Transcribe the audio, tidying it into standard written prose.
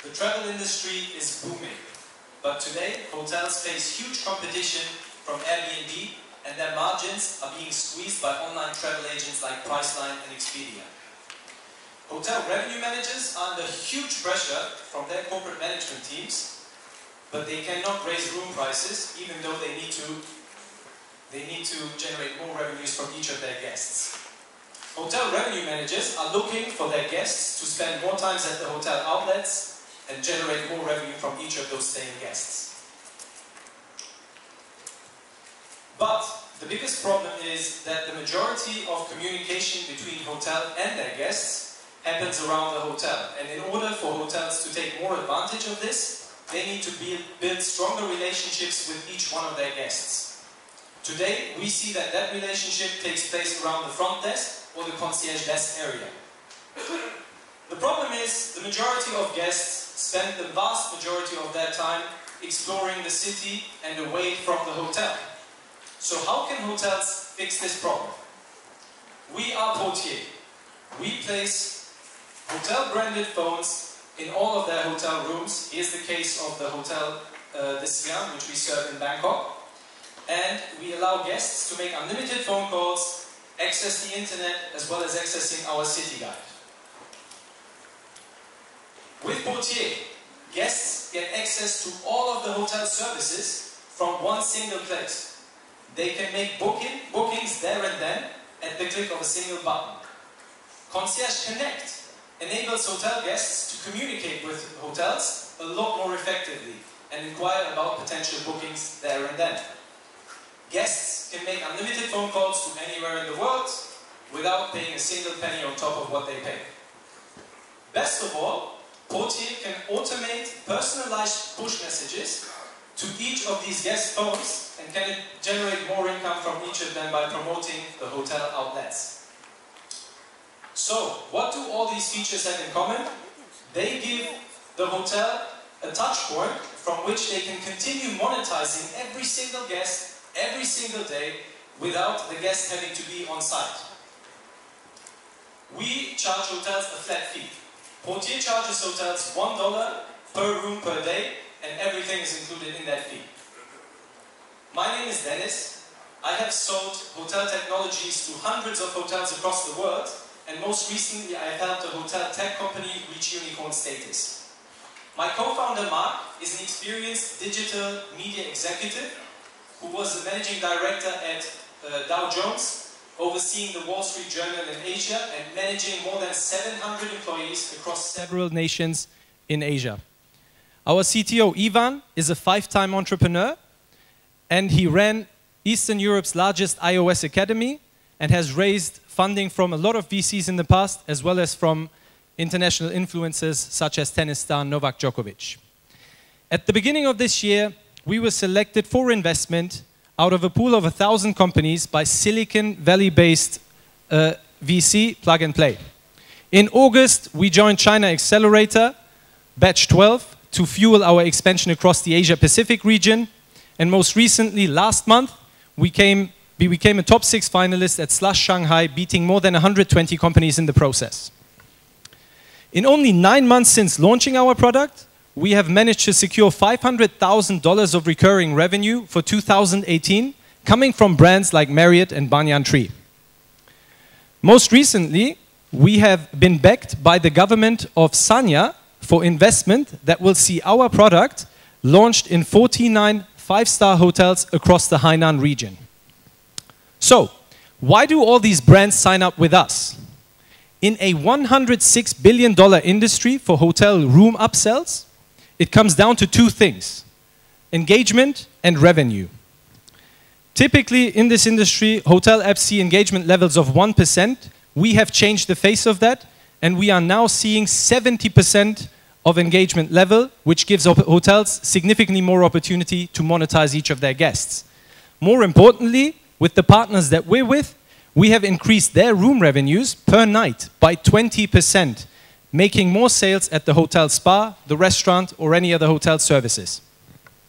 The travel industry is booming, but today hotels face huge competition from Airbnb and their margins are being squeezed by online travel agents like Priceline and Expedia. Hotel revenue managers are under huge pressure from their corporate management teams, but they cannot raise room prices even though they need to generate more revenues from each of their guests. Hotel revenue managers are looking for their guests to spend more times at the hotel outlets and generate more revenue from each of those staying guests. But the biggest problem is that the majority of communication between hotel and their guests happens around the hotel. And in order for hotels to take more advantage of this, they need to build stronger relationships with each one of their guests. Today, we see that that relationship takes place around the front desk or the concierge desk area. The problem is, the majority of guests spend the vast majority of their time exploring the city and away from the hotel. So how can hotels fix this problem? We are Portier. We place hotel-branded phones in all of their hotel rooms. Here's the case of the Hotel de Siam, which we serve in Bangkok. And we allow guests to make unlimited phone calls, access the internet, as well as accessing our city guide. With Portier, guests get access to all of the hotel services from one single place. They can make bookings there and then at the click of a single button. Concierge Connect enables hotel guests to communicate with hotels a lot more effectively and inquire about potential bookings there and then. Guests can make unlimited phone calls to anywhere in the world without paying a single penny on top of what they pay. Best of all, Portier can automate personalized push messages to each of these guest phones and can generate more income from each of them by promoting the hotel outlets. So, what do all these features have in common? They give the hotel a touch point from which they can continue monetizing every single guest every single day without the guest having to be on site. We charge hotels a flat fee. Portier charges hotels $1 per room per day, and everything is included in that fee. My name is Dennis. I have sold hotel technologies to hundreds of hotels across the world, and most recently I have helped a hotel tech company reach unicorn status. My co-founder Mark is an experienced digital media executive who was the managing director at Dow Jones, overseeing the Wall Street Journal in Asia and managing more than 700 employees across several nations in Asia. Our CTO, Ivan, is a 5-time entrepreneur, and he ran Eastern Europe's largest iOS academy and has raised funding from a lot of VCs in the past, as well as from international influencers such as tennis star Novak Djokovic. At the beginning of this year, we were selected for investment out of a pool of 1,000 companies by Silicon Valley-based VC Plug and Play. In August, we joined Chinaccelerator, batch 12, to fuel our expansion across the Asia-Pacific region. And most recently, last month, we became a top 6 finalist at Slush Shanghai, beating more than 120 companies in the process. In only 9 months since launching our product, we have managed to secure $500,000 of recurring revenue for 2018, coming from brands like Marriott and Banyan Tree. Most recently, we have been backed by the government of Sanya for investment that will see our product launched in 49 5-star hotels across the Hainan region. So, why do all these brands sign up with us? In a $106 billion industry for hotel room upsells, it comes down to 2 things: engagement and revenue. Typically, in this industry, hotel apps see engagement levels of 1%. We have changed the face of that, and we are now seeing 70% of engagement level, which gives hotels significantly more opportunity to monetize each of their guests. More importantly, with the partners that we're with, we have increased their room revenues per night by 20%, making more sales at the hotel spa, the restaurant, or any other hotel services.